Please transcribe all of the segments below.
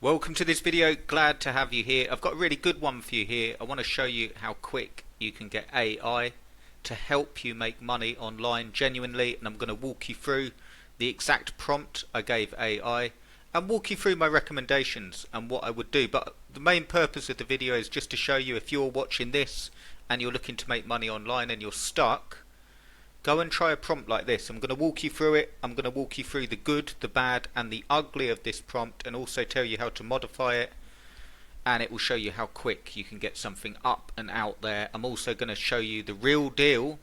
Welcome to this video. Glad to have you here. I've got a really good one for you here. I want to show you how quick you can get AI to help you make money online genuinely, and I'm going to walk you through the exact prompt I gave AI and walk you through my recommendations and what I would do. But the main purpose of the video is just to show you, if you're watching this and you're looking to make money online and you're stuck, go and try a prompt like this. I'm going to walk you through it. I'm going to walk you through the good, the bad and the ugly of this prompt, and also tell you how to modify it, and it will show you how quick you can get something up and out there. I'm also going to show you the real deal,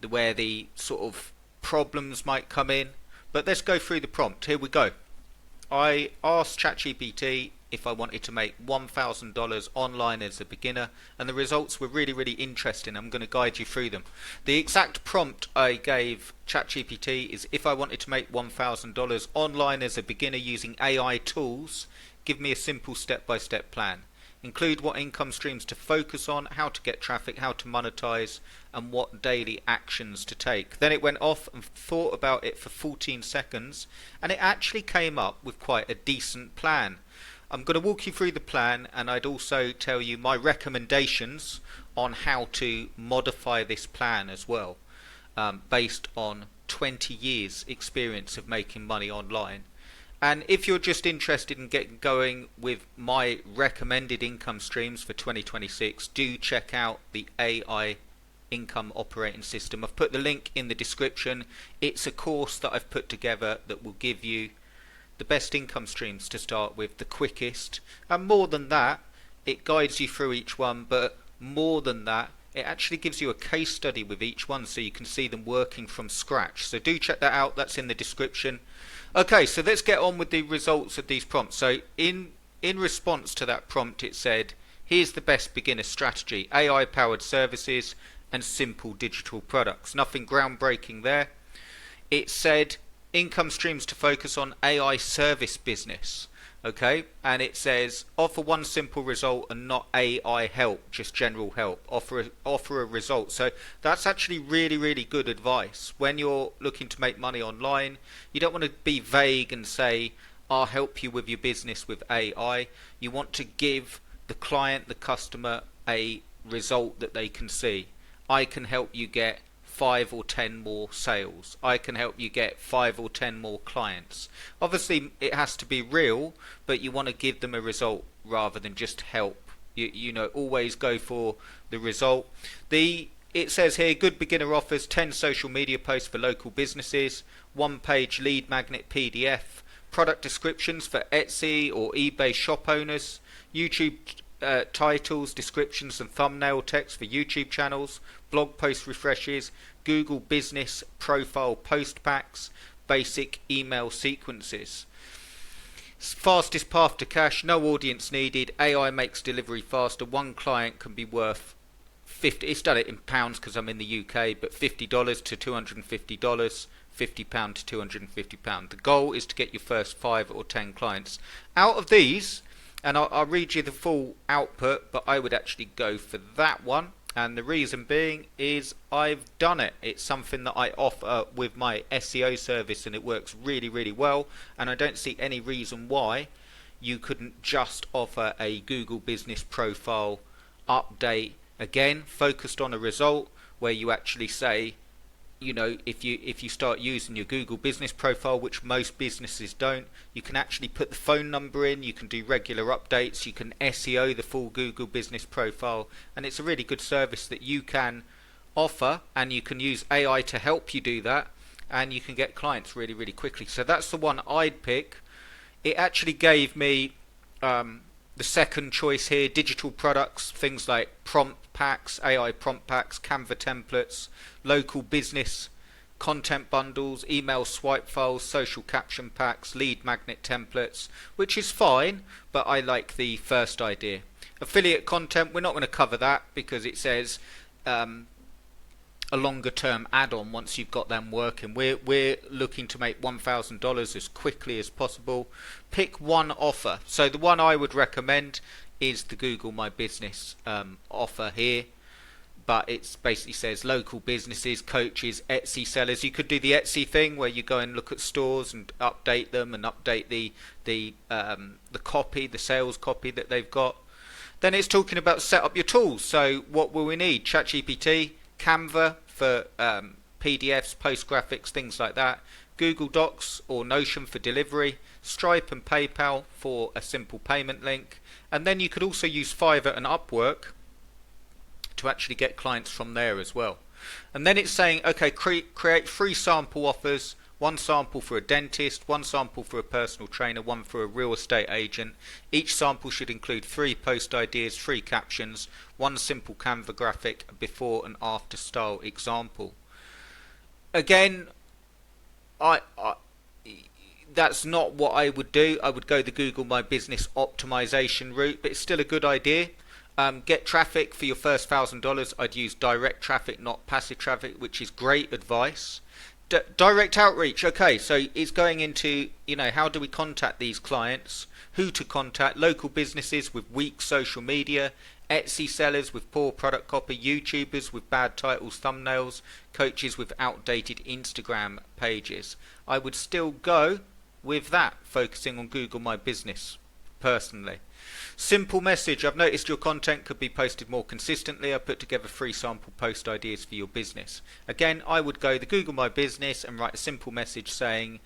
where the sort of problems might come in. But let's go through the prompt. Here we go. I asked ChatGPT if I wanted to make $1,000 online as a beginner, and the results were really interesting. I'm going to guide you through them. The exact prompt I gave ChatGPT is, if I wanted to make $1,000 online as a beginner using AI tools, give me a simple step-by-step plan. Include what income streams to focus on, how to get traffic, how to monetize, and what daily actions to take. Then it went off and thought about it for 14 seconds, and it actually came up with quite a decent plan. I'm going to walk you through the plan, and I'd also tell you my recommendations on how to modify this plan as well, based on 20 years experience of making money online. And if you're just interested in getting going with my recommended income streams for 2026, do check out the AI income operating system. I've put the link in the description. It's a course that I've put together that will give you the best income streams to start with, the quickest, and more than that, it guides you through each one. But more than that, it actually gives you a case study with each one, so you can see them working from scratch. So do check that out. That's in the description. Okay, so let's get on with the results of these prompts. So in response to that prompt, it said, here's the best beginner strategy: AI powered services and simple digital products. Nothing groundbreaking there. It said income streams to focus on: AI service business. Okay, and it says offer one simple result and not AI help, just general help. Offer a result. So that's actually really good advice when you're looking to make money online. You don't want to be vague and say, I'll help you with your business with AI. You want to give the client, the customer, a result that they can see. I can help you get 5 or 10 more sales. I can help you get 5 or 10 more clients. Obviously it has to be real, but you want to give them a result rather than just help. You know, always go for the result. It says here, good beginner offers 10 social media posts for local businesses, 1-page lead magnet PDF, product descriptions for Etsy or eBay shop owners, YouTube titles, descriptions and thumbnail text for YouTube channels, blog post refreshes, Google business profile post packs, basic email sequences. Fastest path to cash, no audience needed, AI makes delivery faster, one client can be worth 50, it's done it in pounds because I'm in the UK, but $50 to $250, £50 to £250. The goal is to get your first 5 or 10 clients. Out of these, and I'll read you the full output, but I would actually go for that one, and the reason being is I've done it. It's something that I offer with my SEO service, and it works really well, and I don't see any reason why you couldn't just offer a Google business profile update, again focused on a result, where you actually say, you know, if you start using your Google business profile, which most businesses don't, you can actually put the phone number in, you can do regular updates, you can SEO the full Google business profile, and it's a really good service that you can offer, and you can use AI to help you do that, and you can get clients really quickly. So that's the one I'd pick. It actually gave me the second choice here: digital products, things like prompt packs, AI prompt packs, Canva templates, local business content bundles, email swipe files, social caption packs, lead magnet templates, which is fine, but I like the first idea. Affiliate content, we're not going to cover that because it says a longer term add-on once you've got them working. We're looking to make $1,000 as quickly as possible. Pick one offer. So the one I would recommend is the Google My Business offer here. but it basically says local businesses, coaches, Etsy sellers. You could do the Etsy thing where you go and look at stores and update them and update the copy, the sales copy that they've got. Then it's talking about set up your tools. So what will we need? ChatGPT, Canva for PDFs, post graphics, things like that. Google Docs or Notion for delivery, Stripe and PayPal for a simple payment link, and then you could also use Fiverr and Upwork to actually get clients from there as well. And then it's saying, okay, create 3 sample offers, 1 sample for a dentist, 1 sample for a personal trainer, 1 for a real estate agent. Each sample should include 3 post ideas, 3 captions, 1 simple Canva graphic, a before and after style example. Again, that's not what I would do. I would go the Google My Business optimization route, but it's still a good idea. Get traffic for your first $1,000. I'd use direct traffic, not passive traffic, which is great advice. Direct outreach. Okay, so it's going into, how do we contact these clients? Who to contact? Local businesses with weak social media, Etsy sellers with poor product copy, YouTubers with bad titles, thumbnails, coaches with outdated Instagram pages. I would still go with that, focusing on Google My Business personally. Simple message. I've noticed your content could be posted more consistently. I put together 3 sample post ideas for your business. Again, I would go the Google My Business and write a simple message saying,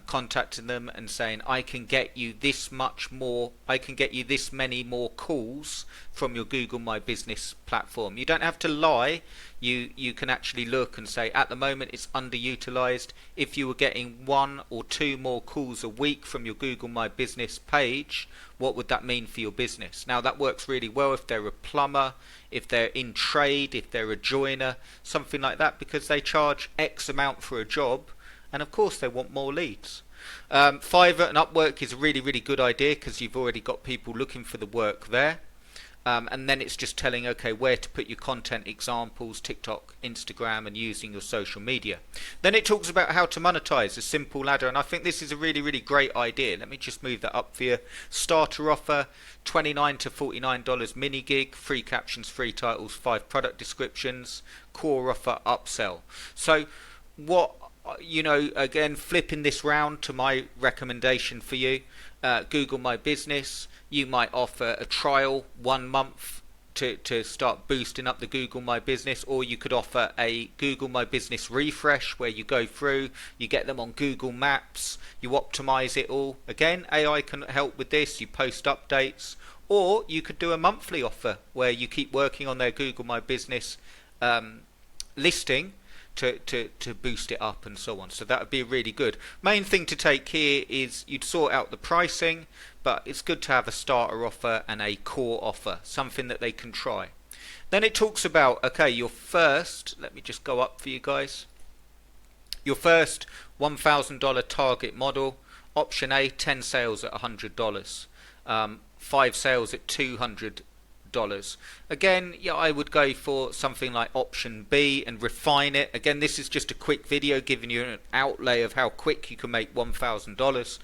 contacting them and saying, I can get you this much more, I can get you this many more calls from your Google My Business platform. You don't have to lie. You can actually look and say, at the moment it's underutilized. If you were getting 1 or 2 more calls a week from your Google My Business page, what would that mean for your business? Now that works really well if they're a plumber, if they're in trade, if they're a joiner, something like that, because they charge X amount for a job. And of course they want more leads. Fiverr and Upwork is a really, really good idea because you've already got people looking for the work there. And then it's just telling, okay, where to put your content examples, TikTok, Instagram, and using your social media. Then it talks about how to monetize, a simple ladder. And I think this is a really, really great idea. Let me just move that up for you. Starter offer, $29 to $49 mini gig, 3 captions, 3 titles, 5 product descriptions, core offer, upsell. So what, again, flipping this round to my recommendation for you, Google My Business, you might offer a trial 1 month to start boosting up the Google My Business, or you could offer a Google My Business refresh where you go through, you get them on Google Maps, you optimize it all. Again, AI can help with this, you post updates, or you could do a monthly offer where you keep working on their Google My Business listing to boost it up and so on. So that would be really good. Main thing to take here is you'd sort out the pricing, but it's good to have a starter offer and a core offer, something that they can try. Then it talks about, okay, your first, let me just go up for you guys, your first $1,000 target model. Option A, 10 sales at $100, 5 sales at $200. Again, yeah, I would go for something like option B and refine it. Again, this is just a quick video giving you an outlay of how quick you can make $1,000,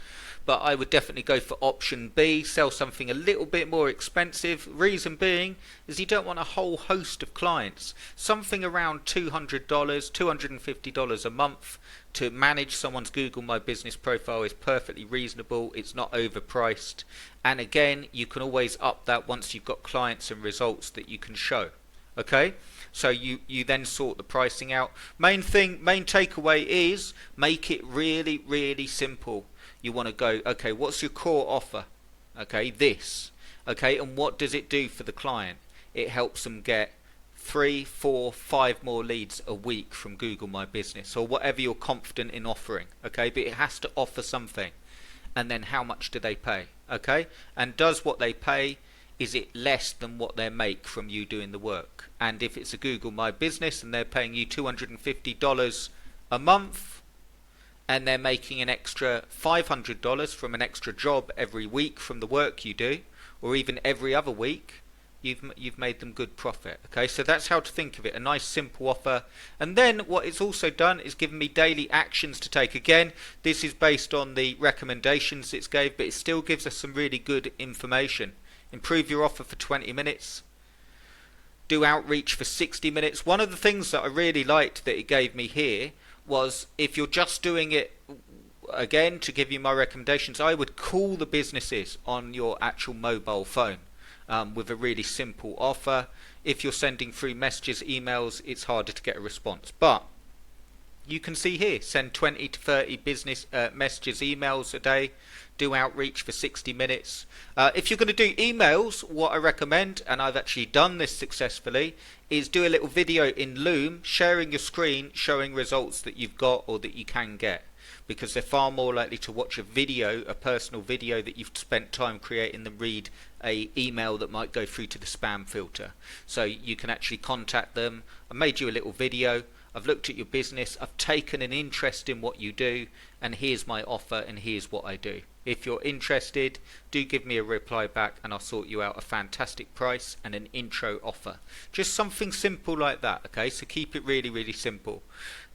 but I would definitely go for option B, sell something a little bit more expensive. Reason being is you don't want a whole host of clients. Something around $200, $250 a month to manage someone's Google My Business profile is perfectly reasonable. It's not overpriced, and again, you can always up that once you've got clients and results that you can show. Okay, so you then sort the pricing out. Main takeaway is make it really, really simple. You want to go, okay, what's your core offer? Okay, this. Okay, and what does it do for the client? It helps them get 3, 4, 5 more leads a week from Google My Business, or whatever you're confident in offering. Okay, but it has to offer something. And then how much do they pay? Okay, and does what they pay, is it less than what they make from you doing the work? And if it's a Google My Business and they're paying you $250 a month, and they're making an extra $500 from an extra job every week from the work you do, or even every other week, you've made them good profit. Okay, so that's how to think of it, a nice simple offer. And then what it's also done is given me daily actions to take. Again, this is based on the recommendations it's gave, but it still gives us some really good information. Improve your offer for 20 minutes. do outreach for 60 minutes. One of the things that I really liked that it gave me here was, if you're just doing it, again, to give you my recommendations, I would call the businesses on your actual mobile phone with a really simple offer. If you're sending through messages, emails, it's harder to get a response. But you can see here, send 20 to 30 business messages, emails a day, do outreach for 60 minutes. If you're going to do emails, what I recommend, and I've actually done this successfully, is do a little video in Loom, sharing your screen, showing results that you've got or that you can get. Because they're far more likely to watch a video, a personal video that you've spent time creating, than read a email that might go through to the spam filter. So you can actually contact them. I made you a little video. I've looked at your business, I've taken an interest in what you do, and here's my offer and here's what I do. If you're interested, do give me a reply back and I'll sort you out a fantastic price and an intro offer. Just something simple like that, okay? So keep it really, really simple.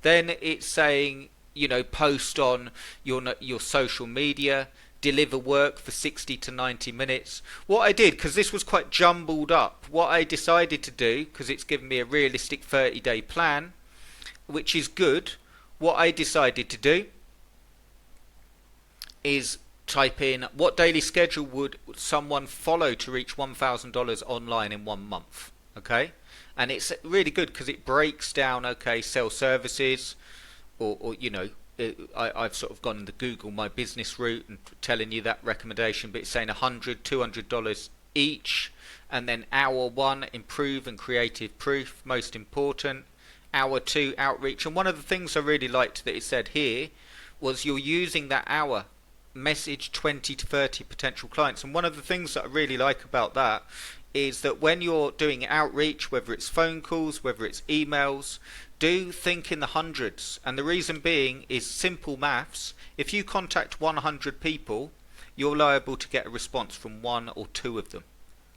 Then it's saying, you know, post on your social media, deliver work for 60 to 90 minutes. What I did, because this was quite jumbled up, what I decided to do, because it's given me a realistic 30-day plan, which is good, what I decided to do is type in, what daily schedule would someone follow to reach $1,000 online in 1 month? Okay, and it's really good because it breaks down, okay, sell services, or you know, I've sort of gone the Google My Business route and telling you that recommendation, but it's saying $100, $200 each, and then hour 1, improve and creative proof, most important. Hour 2, outreach. And one of the things I really liked that it said here was you're using that hour, message 20 to 30 potential clients. And one of the things that I really like about that is that when you're doing outreach, whether it's phone calls, whether it's emails, do think in the hundreds. And the reason being is simple maths. If you contact 100 people, you're liable to get a response from 1 or 2 of them.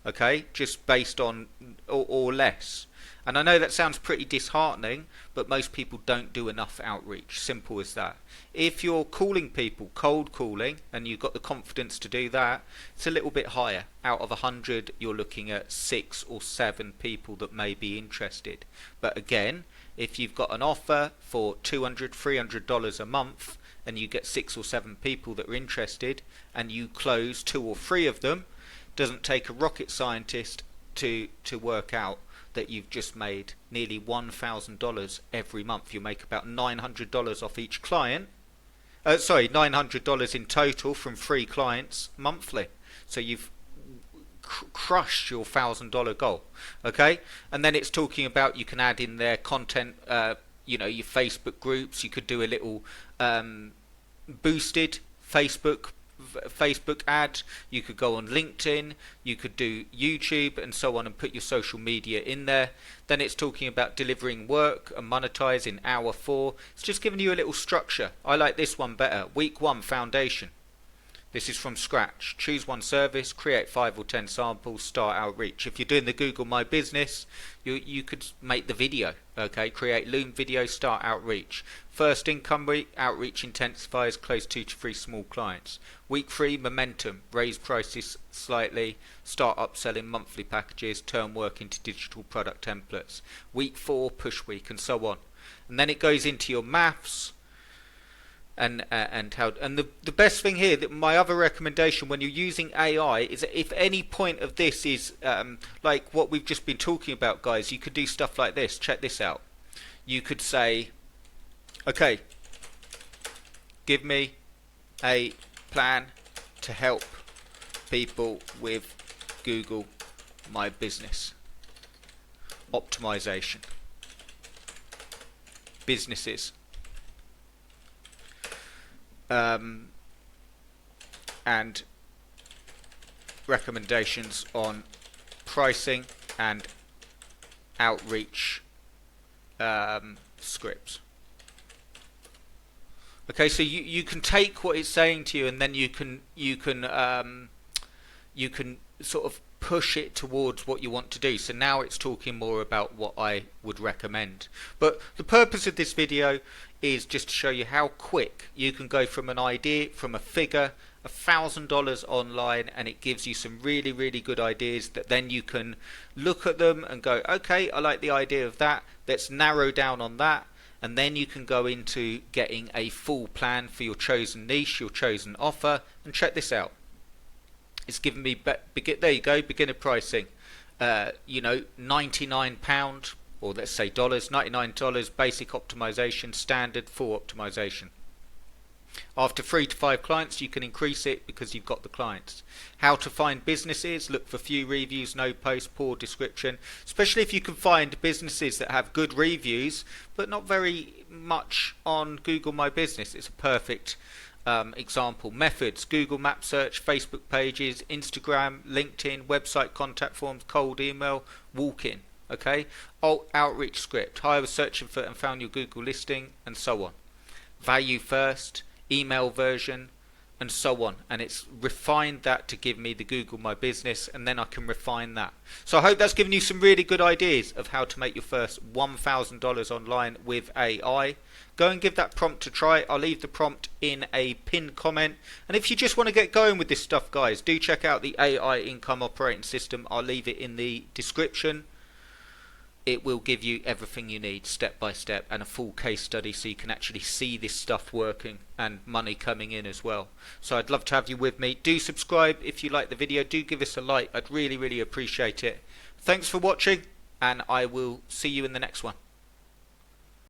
Okay, just based on, or less. And I know that sounds pretty disheartening, but most people don't do enough outreach. Simple as that. If you're calling people, cold calling, and you've got the confidence to do that, it's a little bit higher. Out of 100, you're looking at 6 or 7 people that may be interested. But again, if you've got an offer for $200, $300 a month, and you get 6 or 7 people that are interested, and you close 2 or 3 of them, doesn't take a rocket scientist to work out that you've just made nearly $1,000 every month. You make about $900 off each client. $900 in total from 3 clients monthly. So you've crushed your $1,000 goal. Okay, and then it's talking about you can add in their content. You know, your Facebook groups. You could do a little boosted Facebook ad, you could go on LinkedIn, you could do YouTube and so on, and put your social media in there. Then it's talking about delivering work and monetize in hour 4. It's just giving you a little structure. I like this one better. Week 1, foundation. This is from scratch. Choose one service, create 5 or 10 samples, start outreach. If you're doing the Google My Business, you could make the video. Okay, create Loom video, start outreach. First income week, outreach intensifies, close 2 to 3 small clients. Week 3, momentum, raise prices slightly, start upselling monthly packages, turn work into digital product templates. Week 4, push week, and so on. And then it goes into your maths. And the best thing here, that my other recommendation when you're using AI, is that if any point of this is like what we've just been talking about, guys, you could do stuff like this. Check this out. You could say, okay, give me a plan to help people with Google My Business optimization, businesses, and recommendations on pricing and outreach scripts. Okay, so you can take what it's saying to you, and then you can sort of push it towards what you want to do. So now it's talking more about what I would recommend. But the purpose of this video is just to show you how quick you can go from an idea, from a figure, $1,000 online, and it gives you some really good ideas that then you can look at them and go, okay, I like the idea of that, let's narrow down on that, and then you can go into getting a full plan for your chosen niche, your chosen offer. And check this out, it's given me, there you go, beginner pricing, £99, or let's say dollars, $99, basic optimization, standard, full optimization. After 3 to 5 clients you can increase it because you've got the clients. How to find businesses: look for few reviews, no post, poor description. Especially if you can find businesses that have good reviews but not very much on Google My Business, it's a perfect example. Methods: Google Map search, Facebook pages, Instagram, LinkedIn, website contact forms, cold email, walk-in. Okay, outreach script: hi, I was searching for and found your Google listing, and so on. Value first, email version, and so on, and it's refined that to give me the Google My Business, and then I can refine that. So I hope that's given you some really good ideas of how to make your first $1,000 online with AI. Go and give that prompt a try. I'll leave the prompt in a pinned comment, and if you just want to get going with this stuff, guys, do check out the AI income operating system. I'll leave it in the description. It will give you everything you need step by step, and a full case study so you can actually see this stuff working and money coming in as well. So I'd love to have you with me. Do subscribe if you like the video. Do give us a like. I'd really appreciate it. Thanks for watching, and I will see you in the next one.